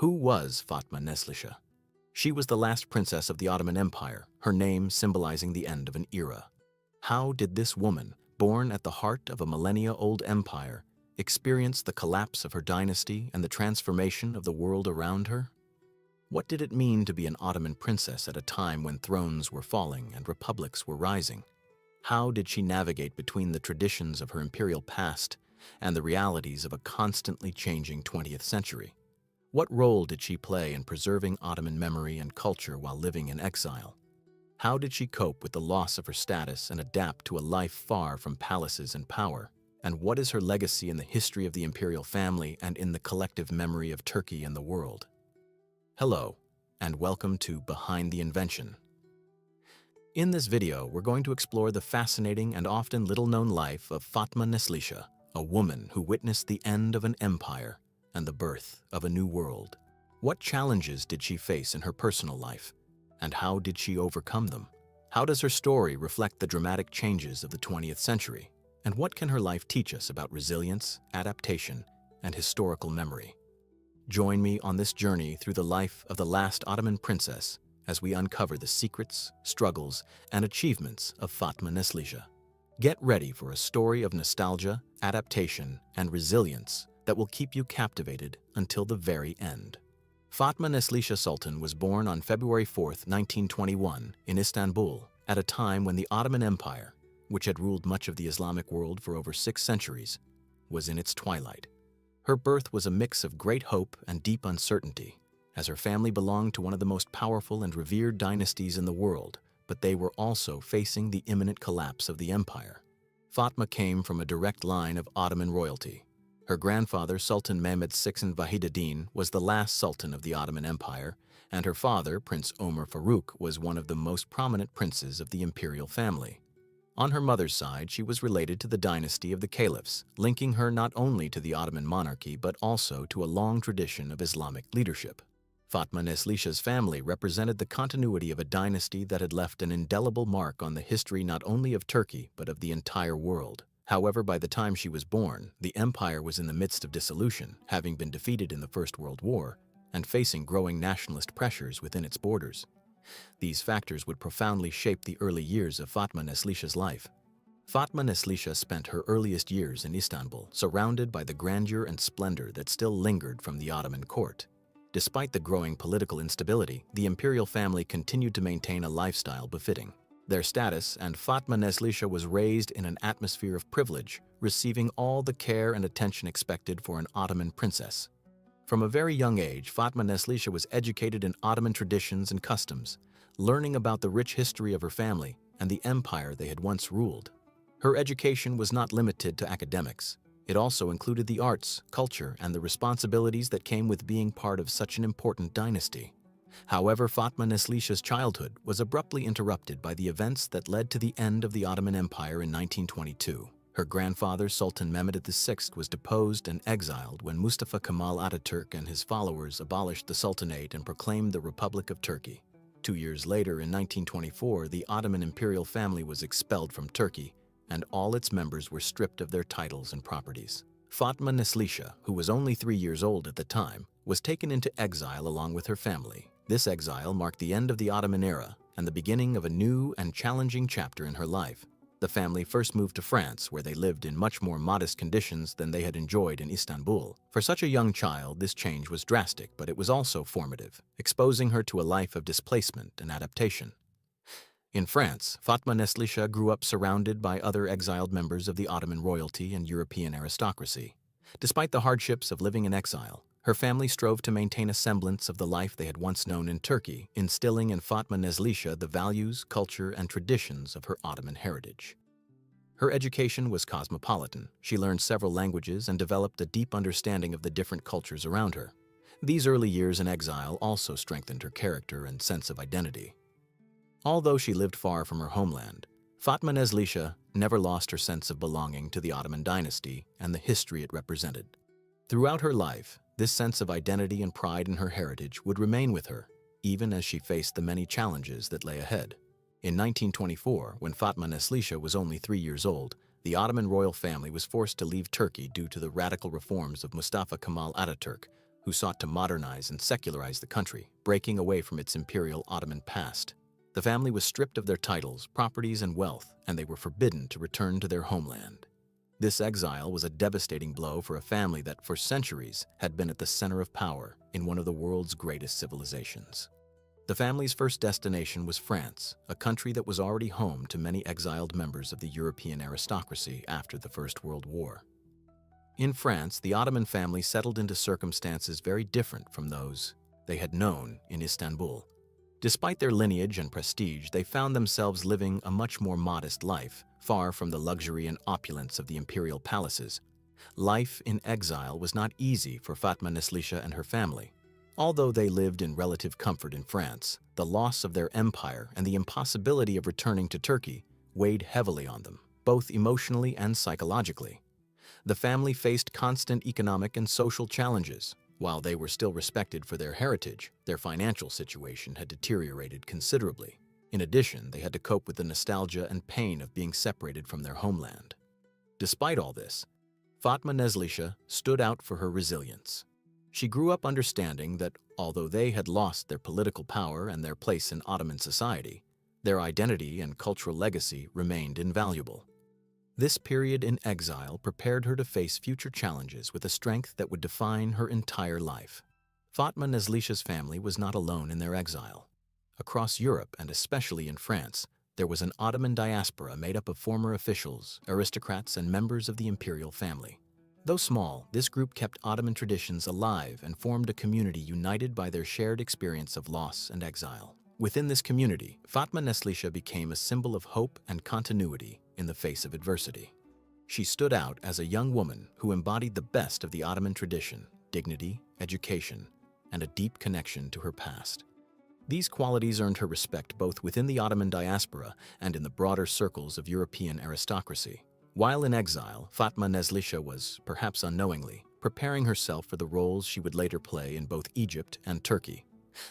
Who was Fatma Neslisah? She was the last princess of the Ottoman Empire, her name symbolizing the end of an era. How did this woman, born at the heart of a millennia-old empire, experience the collapse of her dynasty and the transformation of the world around her? What did it mean to be an Ottoman princess at a time when thrones were falling and republics were rising? How did she navigate between the traditions of her imperial past and the realities of a constantly changing 20th century? What role did she play in preserving Ottoman memory and culture while living in exile? How did she cope with the loss of her status and adapt to a life far from palaces and power? And what is her legacy in the history of the imperial family and in the collective memory of Turkey and the world? Hello, and welcome to Behind the Invention. In this video, we're going to explore the fascinating and often little-known life of Fatma Neslisah, a woman who witnessed the end of an empire and the birth of a new world. What challenges did she face in her personal life, and how did she overcome them? How does her story reflect the dramatic changes of the 20th century? And what can her life teach us about resilience, adaptation, and historical memory? Join me on this journey through the life of the last Ottoman princess as we uncover the secrets, struggles, and achievements of Fatma Neslisah. Get ready for a story of nostalgia, adaptation, and resilience that will keep you captivated until the very end. Fatma Neslisah Sultan was born on February 4, 1921, in Istanbul, at a time when the Ottoman Empire, which had ruled much of the Islamic world for over 6 centuries, was in its twilight. Her birth was a mix of great hope and deep uncertainty, as her family belonged to one of the most powerful and revered dynasties in the world, but they were also facing the imminent collapse of the empire. Fatma came from a direct line of Ottoman royalty. Her grandfather, Sultan Mehmed VI Vahiduddin, was the last sultan of the Ottoman Empire, and her father, Prince Ömer Faruk, was one of the most prominent princes of the imperial family. On her mother's side, she was related to the dynasty of the Caliphs, linking her not only to the Ottoman monarchy but also to a long tradition of Islamic leadership. Fatma Neslisah's family represented the continuity of a dynasty that had left an indelible mark on the history not only of Turkey but of the entire world. However, by the time she was born, the empire was in the midst of dissolution, having been defeated in the First World War and facing growing nationalist pressures within its borders. These factors would profoundly shape the early years of Fatma Neslisah's life. Fatma Neslisah spent her earliest years in Istanbul, surrounded by the grandeur and splendor that still lingered from the Ottoman court. Despite the growing political instability, the imperial family continued to maintain a lifestyle befitting their status, and Fatma Neslisah was raised in an atmosphere of privilege, receiving all the care and attention expected for an Ottoman princess. From a very young age, Fatma Neslisah was educated in Ottoman traditions and customs, learning about the rich history of her family and the empire they had once ruled. Her education was not limited to academics. It also included the arts, culture, and the responsibilities that came with being part of such an important dynasty. However, Fatma Neslisah's childhood was abruptly interrupted by the events that led to the end of the Ottoman Empire in 1922. Her grandfather, Sultan Mehmed VI, was deposed and exiled when Mustafa Kemal Ataturk and his followers abolished the Sultanate and proclaimed the Republic of Turkey. 2 years later, in 1924, the Ottoman imperial family was expelled from Turkey, and all its members were stripped of their titles and properties. Fatma Neslisah, who was only 3 years old at the time, was taken into exile along with her family. This exile marked the end of the Ottoman era and the beginning of a new and challenging chapter in her life. The family first moved to France, where they lived in much more modest conditions than they had enjoyed in Istanbul. For such a young child, this change was drastic, but it was also formative, exposing her to a life of displacement and adaptation. In France, Fatma Neslisah grew up surrounded by other exiled members of the Ottoman royalty and European aristocracy. Despite the hardships of living in exile, her family strove to maintain a semblance of the life they had once known in Turkey, instilling in Fatma Neslisah the values, culture, and traditions of her Ottoman heritage. Her education was cosmopolitan. She learned several languages and developed a deep understanding of the different cultures around her. These early years in exile also strengthened her character and sense of identity. Although she lived far from her homeland, Fatma Neslisah never lost her sense of belonging to the Ottoman dynasty and the history it represented. Throughout her life, this sense of identity and pride in her heritage would remain with her, even as she faced the many challenges that lay ahead. In 1924, when Fatma Neslisah was only 3 years old, the Ottoman royal family was forced to leave Turkey due to the radical reforms of Mustafa Kemal Ataturk, who sought to modernize and secularize the country, breaking away from its imperial Ottoman past. The family was stripped of their titles, properties, and wealth, and they were forbidden to return to their homeland. This exile was a devastating blow for a family that, for centuries, had been at the center of power in one of the world's greatest civilizations. The family's first destination was France, a country that was already home to many exiled members of the European aristocracy after the First World War. In France, the Ottoman family settled into circumstances very different from those they had known in Istanbul. Despite their lineage and prestige, they found themselves living a much more modest life, far from the luxury and opulence of the imperial palaces. Life in exile was not easy for Fatma Neslisah and her family. Although they lived in relative comfort in France, the loss of their empire and the impossibility of returning to Turkey weighed heavily on them, both emotionally and psychologically. The family faced constant economic and social challenges. While they were still respected for their heritage, their financial situation had deteriorated considerably. In addition, they had to cope with the nostalgia and pain of being separated from their homeland. Despite all this, Fatma Neslisah stood out for her resilience. She grew up understanding that although they had lost their political power and their place in Ottoman society, their identity and cultural legacy remained invaluable. This period in exile prepared her to face future challenges with a strength that would define her entire life. Fatma Neslisah's family was not alone in their exile. Across Europe, and especially in France, there was an Ottoman diaspora made up of former officials, aristocrats, and members of the imperial family. Though small, this group kept Ottoman traditions alive and formed a community united by their shared experience of loss and exile. Within this community, Fatma Neslisah became a symbol of hope and continuity in the face of adversity. She stood out as a young woman who embodied the best of the Ottoman tradition, dignity, education, and a deep connection to her past. These qualities earned her respect both within the Ottoman diaspora and in the broader circles of European aristocracy. While in exile, Fatma Neslisah was, perhaps unknowingly, preparing herself for the roles she would later play in both Egypt and Turkey.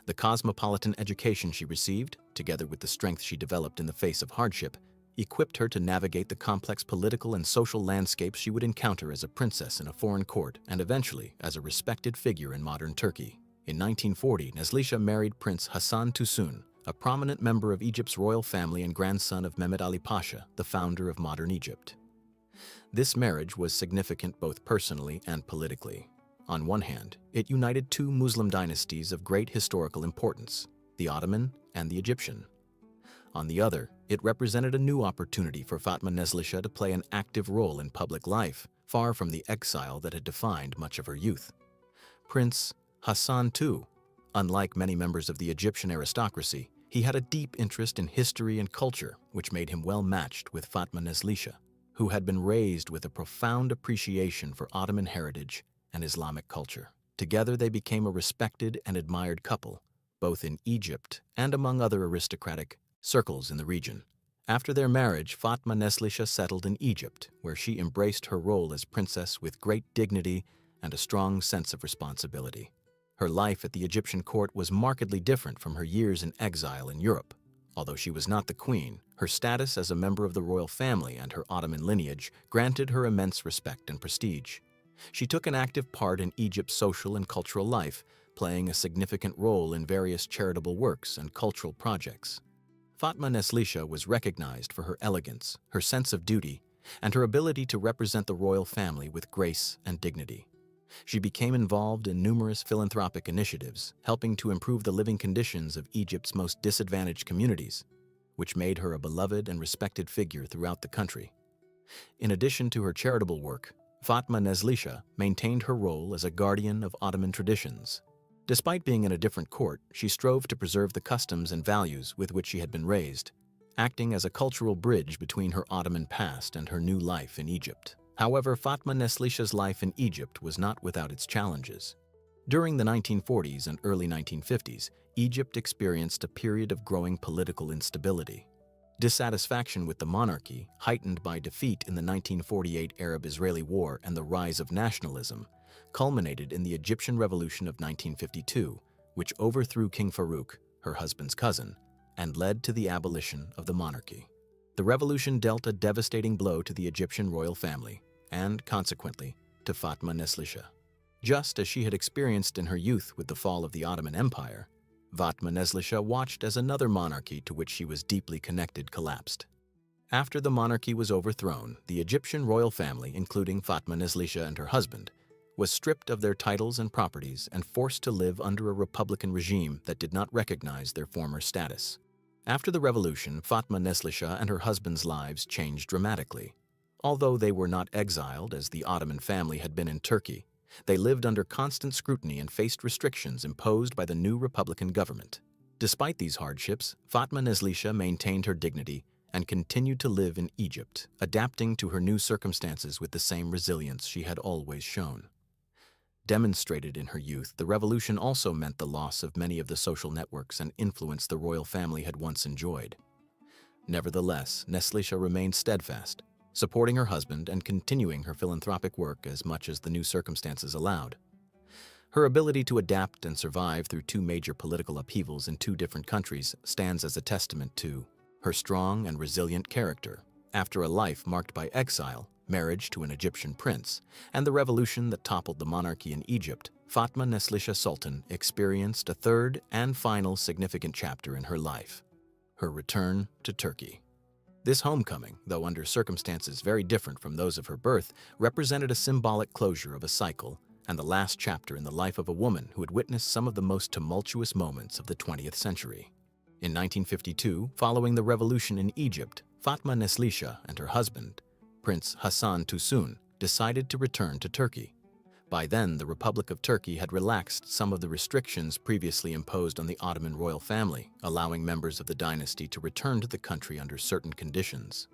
The cosmopolitan education she received, together with the strength she developed in the face of hardship, equipped her to navigate the complex political and social landscapes she would encounter as a princess in a foreign court and eventually as a respected figure in modern Turkey. In 1940, Neslisah married Prince Hassan Tusun, a prominent member of Egypt's royal family and grandson of Mehmed Ali Pasha, the founder of modern Egypt. This marriage was significant both personally and politically. On one hand, it united two Muslim dynasties of great historical importance, the Ottoman and the Egyptian. On the other, it represented a new opportunity for Fatma Neslisah to play an active role in public life, far from the exile that had defined much of her youth. Prince Hassan, too, unlike many members of the Egyptian aristocracy, he had a deep interest in history and culture, which made him well matched with Fatma Neslisah, who had been raised with a profound appreciation for Ottoman heritage and Islamic culture. Together they became a respected and admired couple, both in Egypt and among other aristocratic circles in the region. After their marriage, Fatma Neslisah settled in Egypt, where she embraced her role as princess with great dignity and a strong sense of responsibility. Her life at the Egyptian court was markedly different from her years in exile in Europe. Although she was not the queen, her status as a member of the royal family and her Ottoman lineage granted her immense respect and prestige. She took an active part in Egypt's social and cultural life, playing a significant role in various charitable works and cultural projects. Fatma Neslisah was recognized for her elegance, her sense of duty, and her ability to represent the royal family with grace and dignity. She became involved in numerous philanthropic initiatives, helping to improve the living conditions of Egypt's most disadvantaged communities, which made her a beloved and respected figure throughout the country. In addition to her charitable work, Fatma Neslisah maintained her role as a guardian of Ottoman traditions. Despite being in a different court, she strove to preserve the customs and values with which she had been raised, acting as a cultural bridge between her Ottoman past and her new life in Egypt. However, Fatma Neslisah's life in Egypt was not without its challenges. During the 1940s and early 1950s, Egypt experienced a period of growing political instability. Dissatisfaction with the monarchy, heightened by defeat in the 1948 Arab-Israeli War and the rise of nationalism, culminated in the Egyptian Revolution of 1952, which overthrew King Farouk, her husband's cousin, and led to the abolition of the monarchy. The revolution dealt a devastating blow to the Egyptian royal family and, consequently, to Fatma Neslisah. Just as she had experienced in her youth with the fall of the Ottoman Empire, Fatma Neslisah watched as another monarchy to which she was deeply connected collapsed. After the monarchy was overthrown, the Egyptian royal family, including Fatma Neslisah and her husband, was stripped of their titles and properties and forced to live under a republican regime that did not recognize their former status. After the revolution, Fatma Neslisah and her husband's lives changed dramatically. Although they were not exiled as the Ottoman family had been in Turkey, they lived under constant scrutiny and faced restrictions imposed by the new republican government. Despite these hardships, Fatma Neslisah maintained her dignity and continued to live in Egypt, adapting to her new circumstances with the same resilience she had always shown. Demonstrated in her youth, the revolution also meant the loss of many of the social networks and influence the royal family had once enjoyed. Nevertheless, Neslisah remained steadfast, supporting her husband and continuing her philanthropic work as much as the new circumstances allowed. Her ability to adapt and survive through two major political upheavals in two different countries stands as a testament to her strong and resilient character. After a life marked by exile, marriage to an Egyptian prince, and the revolution that toppled the monarchy in Egypt, Fatma Neslisah Sultan experienced a third and final significant chapter in her life: her return to Turkey. This homecoming, though under circumstances very different from those of her birth, represented a symbolic closure of a cycle and the last chapter in the life of a woman who had witnessed some of the most tumultuous moments of the 20th century. In 1952, following the revolution in Egypt, Fatma Neslisah and her husband, Prince Hassan Tosun, decided to return to Turkey. By then, the Republic of Turkey had relaxed some of the restrictions previously imposed on the Ottoman royal family, allowing members of the dynasty to return to the country under certain conditions.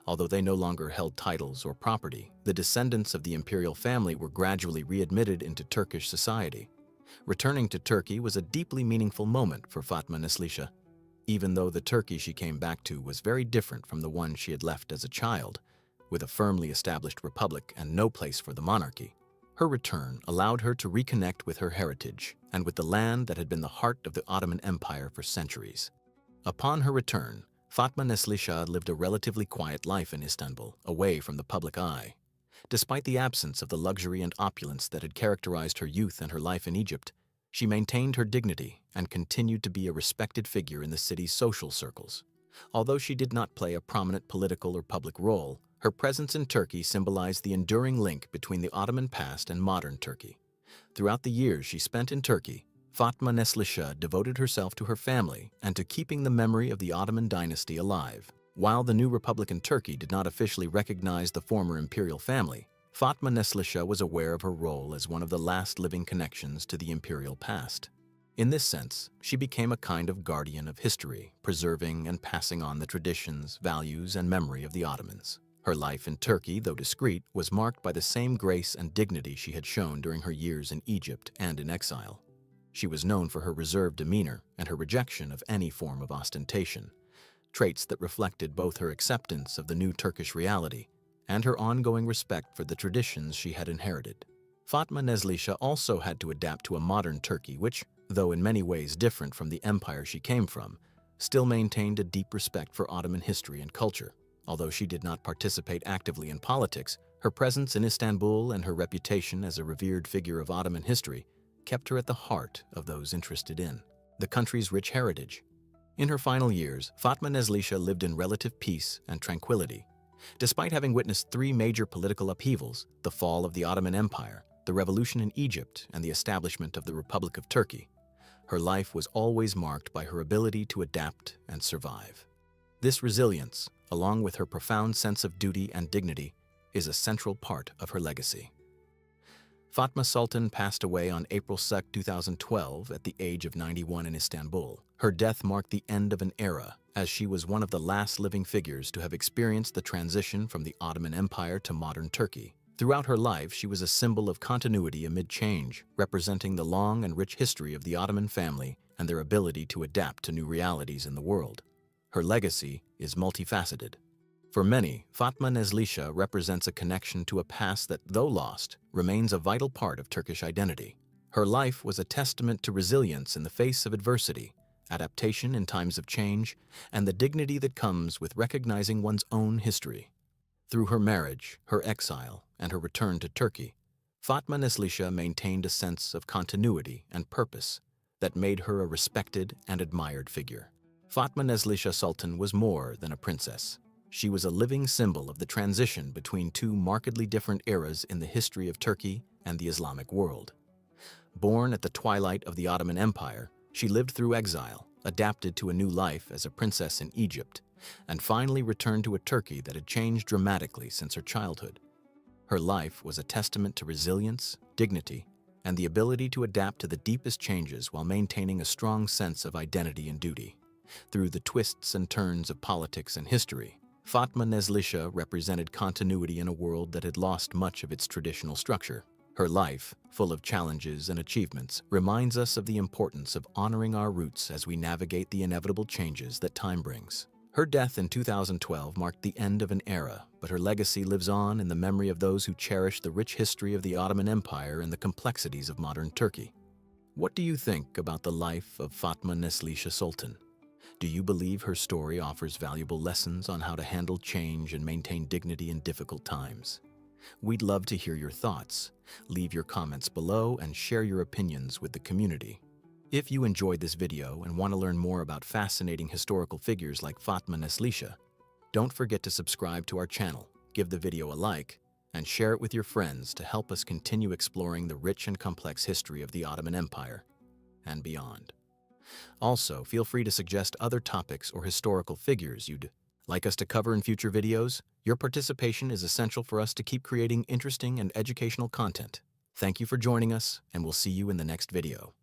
Although they no longer held titles or property, the descendants of the imperial family were gradually readmitted into Turkish society. Returning to Turkey was a deeply meaningful moment for Fatma Neslisah. Even though the Turkey she came back to was very different from the one she had left as a child, with a firmly established republic and no place for the monarchy, her return allowed her to reconnect with her heritage and with the land that had been the heart of the Ottoman Empire for centuries. Upon her return, Fatma Neslisah lived a relatively quiet life in Istanbul, away from the public eye. Despite the absence of the luxury and opulence that had characterized her youth and her life in Egypt, she maintained her dignity and continued to be a respected figure in the city's social circles. Although she did not play a prominent political or public role, her presence in Turkey symbolized the enduring link between the Ottoman past and modern Turkey. Throughout the years she spent in Turkey, Fatma Neslisah devoted herself to her family and to keeping the memory of the Ottoman dynasty alive. While the new republic in Turkey did not officially recognize the former imperial family, Fatma Neslisah was aware of her role as one of the last living connections to the imperial past. In this sense, she became a kind of guardian of history, preserving and passing on the traditions, values, and memory of the Ottomans. Her life in Turkey, though discreet, was marked by the same grace and dignity she had shown during her years in Egypt and in exile. She was known for her reserved demeanor and her rejection of any form of ostentation, traits that reflected both her acceptance of the new Turkish reality and her ongoing respect for the traditions she had inherited. Fatma Neslisah also had to adapt to a modern Turkey which, though in many ways different from the empire she came from, still maintained a deep respect for Ottoman history and culture. Although she did not participate actively in politics, her presence in Istanbul and her reputation as a revered figure of Ottoman history kept her at the heart of those interested in the country's rich heritage. In her final years, Fatma Neslisah lived in relative peace and tranquility. Despite having witnessed three major political upheavals, the fall of the Ottoman Empire, the revolution in Egypt, and the establishment of the Republic of Turkey, her life was always marked by her ability to adapt and survive. This resilience, along with her profound sense of duty and dignity, is a central part of her legacy. Fatma Sultan passed away on April 2, 2012 at the age of 91 in Istanbul. Her death marked the end of an era, as she was one of the last living figures to have experienced the transition from the Ottoman Empire to modern Turkey. Throughout her life, she was a symbol of continuity amid change, representing the long and rich history of the Ottoman family and their ability to adapt to new realities in the world. Her legacy is multifaceted. For many, Fatma Neslisah represents a connection to a past that, though lost, remains a vital part of Turkish identity. Her life was a testament to resilience in the face of adversity, adaptation in times of change, and the dignity that comes with recognizing one's own history. Through her marriage, her exile, and her return to Turkey, Fatma Neslisah maintained a sense of continuity and purpose that made her a respected and admired figure. Fatma Neslisah Sultan was more than a princess. She was a living symbol of the transition between two markedly different eras in the history of Turkey and the Islamic world. Born at the twilight of the Ottoman Empire, she lived through exile, adapted to a new life as a princess in Egypt, and finally returned to a Turkey that had changed dramatically since her childhood. Her life was a testament to resilience, dignity, and the ability to adapt to the deepest changes while maintaining a strong sense of identity and duty. Through the twists and turns of politics and history, Fatma Neslisah represented continuity in a world that had lost much of its traditional structure. Her life, full of challenges and achievements, reminds us of the importance of honoring our roots as we navigate the inevitable changes that time brings. Her death in 2012 marked the end of an era, but her legacy lives on in the memory of those who cherish the rich history of the Ottoman Empire and the complexities of modern Turkey. What do you think about the life of Fatma Neslisah Sultan? Do you believe her story offers valuable lessons on how to handle change and maintain dignity in difficult times? We'd love to hear your thoughts. Leave your comments below and share your opinions with the community. If you enjoyed this video and want to learn more about fascinating historical figures like Fatma Neslisah, don't forget to subscribe to our channel, give the video a like, and share it with your friends to help us continue exploring the rich and complex history of the Ottoman Empire and beyond. Also, feel free to suggest other topics or historical figures you'd like us to cover in future videos. Your participation is essential for us to keep creating interesting and educational content. Thank you for joining us, and we'll see you in the next video.